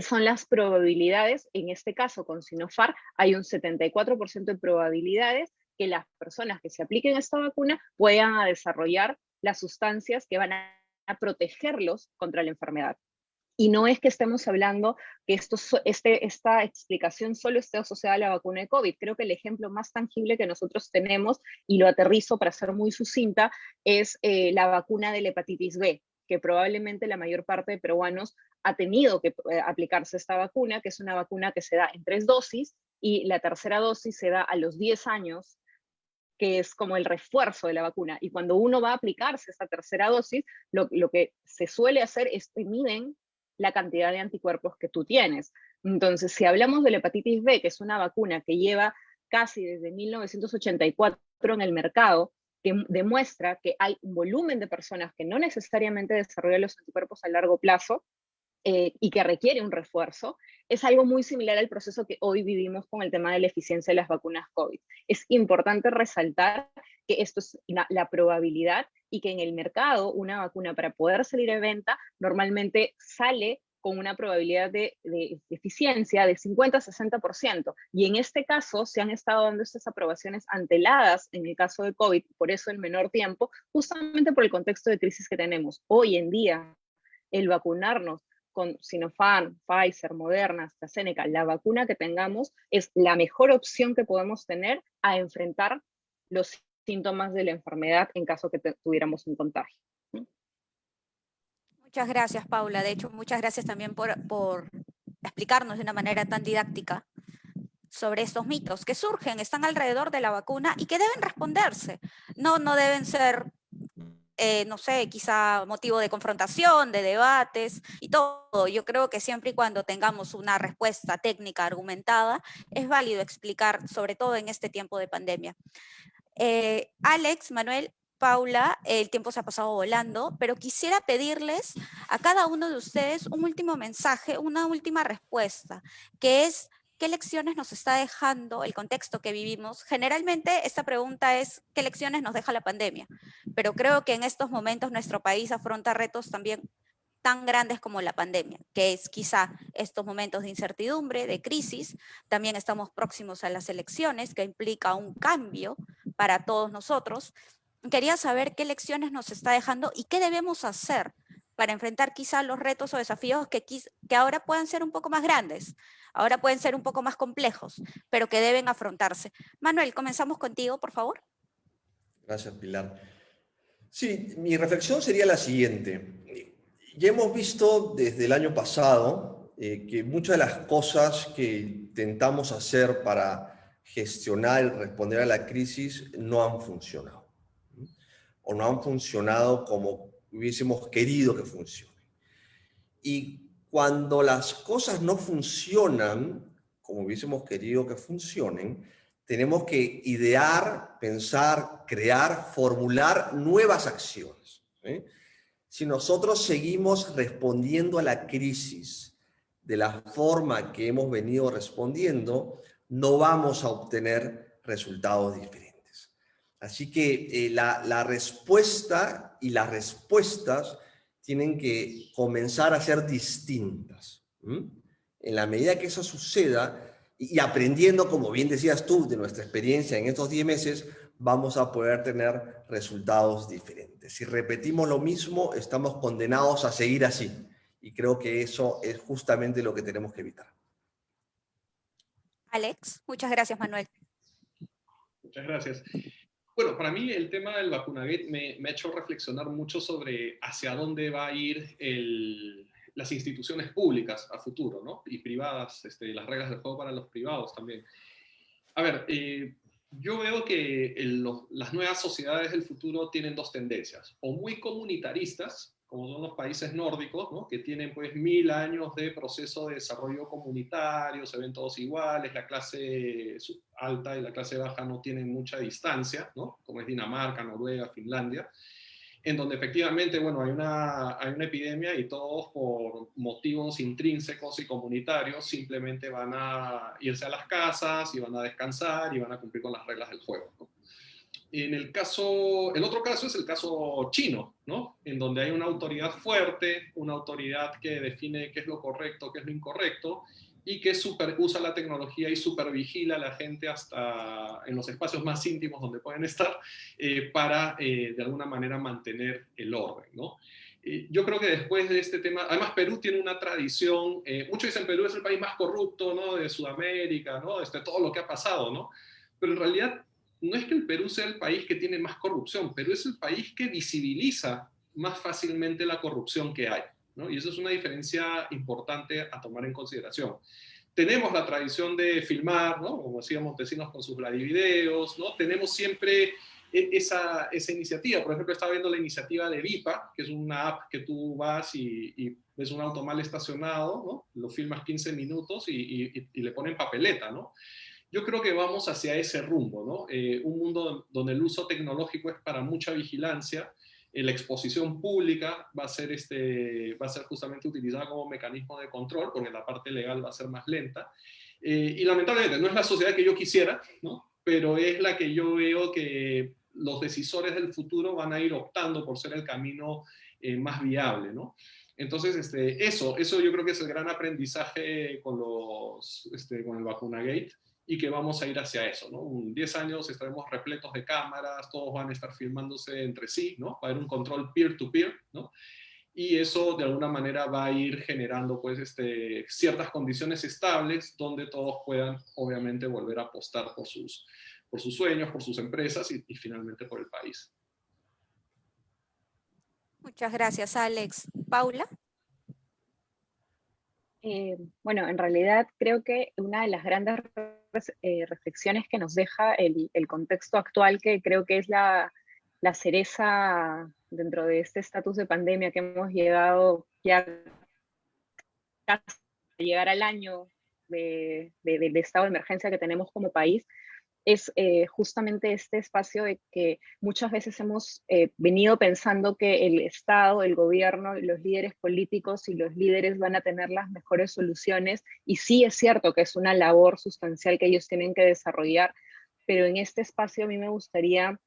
C: Son las probabilidades, en este caso con Sinopharm, hay un 74% de probabilidades que las personas que se apliquen esta vacuna puedan desarrollar las sustancias que van a protegerlos contra la enfermedad. Y no es que estemos hablando que esta explicación solo esté asociada a la vacuna de COVID. Creo que el ejemplo más tangible que nosotros tenemos, y lo aterrizo para ser muy sucinta, es la vacuna de la hepatitis B, que probablemente la mayor parte de peruanos ha tenido que aplicarse esta vacuna, que es una vacuna que se da en 3 dosis, y la tercera dosis se da a los 10 años, que es como el refuerzo de la vacuna. Y cuando uno va a aplicarse esta tercera dosis, lo que se suele hacer es que miden la cantidad de anticuerpos que tú tienes. Entonces, si hablamos de la hepatitis B, que es una vacuna que lleva casi desde 1984 en el mercado, que demuestra que hay un volumen de personas que no necesariamente desarrollan los anticuerpos a largo plazo y que requiere un refuerzo, es algo muy similar al proceso que hoy vivimos con el tema de la eficiencia de las vacunas COVID. Es importante resaltar que esto es la probabilidad y que en el mercado una vacuna para poder salir de venta normalmente sale con una probabilidad de eficiencia de 50-60%. Y en este caso se han estado dando estas aprobaciones anteladas en el caso de COVID, por eso el menor tiempo, justamente por el contexto de crisis que tenemos. Hoy en día, el vacunarnos con Sinopharm, Pfizer, Moderna, AstraZeneca, la vacuna que tengamos es la mejor opción que podemos tener a enfrentar los síntomas de la enfermedad en caso que tuviéramos un contagio.
A: Muchas gracias, Paula. De hecho, muchas gracias también por explicarnos de una manera tan didáctica sobre estos mitos que surgen, están alrededor de la vacuna y que deben responderse. No deben ser, no sé, quizá motivo de confrontación, de debates y todo. Yo creo que siempre y cuando tengamos una respuesta técnica argumentada, es válido explicar, sobre todo en este tiempo de pandemia. Alex, Manuel, Paula, el tiempo se ha pasado volando, pero quisiera pedirles a cada uno de ustedes un último mensaje, una última respuesta, que es ¿qué lecciones nos está dejando el contexto que vivimos? Generalmente esta pregunta es ¿qué lecciones nos deja la pandemia? Pero creo que en estos momentos nuestro país afronta retos también tan grandes como la pandemia, que es quizá estos momentos de incertidumbre, de crisis. También estamos próximos a las elecciones, que implica un cambio para todos nosotros. Quería saber qué lecciones nos está dejando y qué debemos hacer para enfrentar quizá los retos o desafíos que ahora pueden ser un poco más grandes, ahora pueden ser un poco más complejos, pero que deben afrontarse. Manuel, comenzamos contigo, por favor.
B: Gracias, Pilar. Sí, mi reflexión sería la siguiente. Ya hemos visto desde el año pasado que muchas de las cosas que intentamos hacer para gestionar y responder a la crisis no han funcionado. O no han funcionado como hubiésemos querido que funcionen. Y cuando las cosas no funcionan como hubiésemos querido que funcionen, tenemos que idear, pensar, crear, formular nuevas acciones. Si nosotros seguimos respondiendo a la crisis de la forma que hemos venido respondiendo, no vamos a obtener resultados diferentes. Así que la respuesta y las respuestas tienen que comenzar a ser distintas. En la medida que eso suceda, y aprendiendo, como bien decías tú, de nuestra experiencia en estos 10 meses, vamos a poder tener resultados diferentes. Si repetimos lo mismo, estamos condenados a seguir así. Y creo que eso es justamente lo que tenemos que evitar.
A: Alex, muchas gracias, Manuel.
D: Muchas gracias. Bueno, para mí el tema del vacunagate me ha hecho reflexionar mucho sobre hacia dónde va a ir las instituciones públicas a futuro, ¿no? Y privadas, las reglas del juego para los privados también. A ver, yo veo que las nuevas sociedades del futuro tienen dos tendencias, o muy comunitaristas, como son los países nórdicos, ¿no? Que tienen pues 1000 años de proceso de desarrollo comunitario, se ven todos iguales, la clase alta y la clase baja no tienen mucha distancia, ¿no? Como es Dinamarca, Noruega, Finlandia, en donde efectivamente, bueno, hay una epidemia y todos por motivos intrínsecos y comunitarios simplemente van a irse a las casas y van a descansar y van a cumplir con las reglas del juego, ¿no? El otro caso es el caso chino, ¿no? En donde hay una autoridad fuerte, una autoridad que define qué es lo correcto, qué es lo incorrecto, y que usa la tecnología y supervigila a la gente hasta en los espacios más íntimos donde pueden estar para, de alguna manera, mantener el orden, ¿no? Yo creo que después de este tema, además Perú tiene una tradición, muchos dicen Perú es el país más corrupto, ¿no? De Sudamérica, ¿no? Todo lo que ha pasado, ¿no? Pero en realidad no es que el Perú sea el país que tiene más corrupción, Perú es el país que visibiliza más fácilmente la corrupción que hay, ¿no? Y eso es una diferencia importante a tomar en consideración. Tenemos la tradición de filmar, ¿no? Como decía Montesinos con sus Vladivideos, ¿no? Tenemos siempre esa iniciativa. Por ejemplo, estaba viendo la iniciativa de Vipa, que es una app que tú vas y ves un auto mal estacionado, ¿no? Lo filmas 15 minutos y le ponen papeleta, ¿no? Yo creo que vamos hacia ese rumbo, ¿no? Un mundo donde el uso tecnológico es para mucha vigilancia, la exposición pública va a ser justamente utilizada como mecanismo de control, porque la parte legal va a ser más lenta. Y lamentablemente no es la sociedad que yo quisiera, ¿no? Pero es la que yo veo que los decisores del futuro van a ir optando por ser el camino más viable, ¿no? Entonces, eso yo creo que es el gran aprendizaje con el vacunagate, y que vamos a ir hacia eso, ¿no? En 10 años estaremos repletos de cámaras, todos van a estar filmándose entre sí, ¿no? Va a haber un control peer-to-peer, ¿no? Y eso de alguna manera va a ir generando pues ciertas condiciones estables donde todos puedan obviamente volver a apostar por sus sueños, por sus empresas y finalmente por el país.
A: Muchas gracias, Alex. Paula.
C: Bueno, en realidad creo que una de las grandes reflexiones que nos deja el contexto actual, que creo que es la cereza dentro de este estatus de pandemia que hemos llegado ya casi a llegar al año de estado de emergencia que tenemos como país, es justamente este espacio de que muchas veces hemos venido pensando que el Estado, el gobierno, los líderes políticos y los líderes van a tener las mejores soluciones, y sí es cierto que es una labor sustancial que ellos tienen que desarrollar, pero en este espacio a mí me gustaría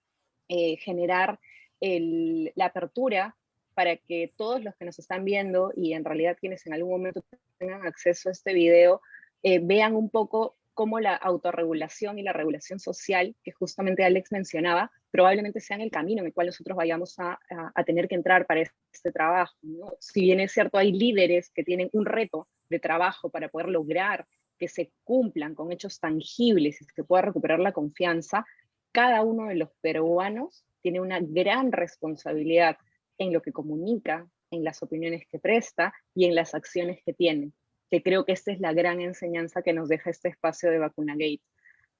C: generar la apertura para que todos los que nos están viendo, y en realidad quienes en algún momento tengan acceso a este video, vean un poco cómo la autorregulación y la regulación social, que justamente Alex mencionaba, probablemente sean el camino en el cual nosotros vayamos a tener que entrar para este trabajo, ¿no? Si bien es cierto, hay líderes que tienen un reto de trabajo para poder lograr que se cumplan con hechos tangibles y que se pueda recuperar la confianza, cada uno de los peruanos tiene una gran responsabilidad en lo que comunica, en las opiniones que presta y en las acciones que tiene, que creo que esta es la gran enseñanza que nos deja este espacio de Vacunagate,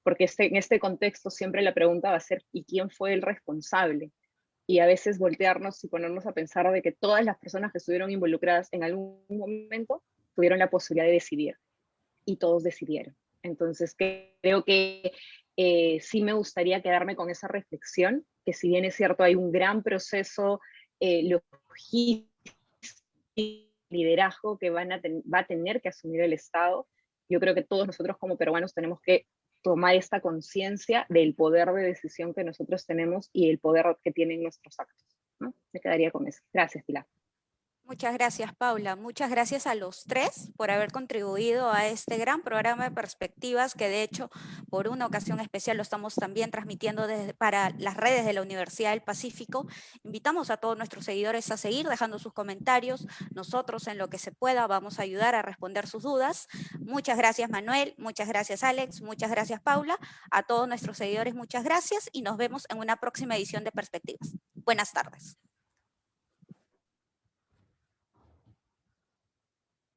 C: porque en este contexto siempre la pregunta va a ser ¿y quién fue el responsable? Y a veces voltearnos y ponernos a pensar de que todas las personas que estuvieron involucradas en algún momento tuvieron la posibilidad de decidir, y todos decidieron. Entonces creo que sí me gustaría quedarme con esa reflexión, que si bien es cierto hay un gran proceso logístico, liderazgo que va a tener que asumir el Estado, yo creo que todos nosotros como peruanos tenemos que tomar esta conciencia del poder de decisión que nosotros tenemos y el poder que tienen nuestros actos, ¿no? Me quedaría con eso. Gracias, Pilar.
A: Muchas gracias, Paula. Muchas gracias a los tres por haber contribuido a este gran programa de perspectivas que de hecho por una ocasión especial lo estamos también transmitiendo para las redes de la Universidad del Pacífico. Invitamos a todos nuestros seguidores a seguir dejando sus comentarios. Nosotros en lo que se pueda vamos a ayudar a responder sus dudas. Muchas gracias, Manuel. Muchas gracias, Alex. Muchas gracias, Paula. A todos nuestros seguidores, muchas gracias y nos vemos en una próxima edición de Perspectivas. Buenas tardes.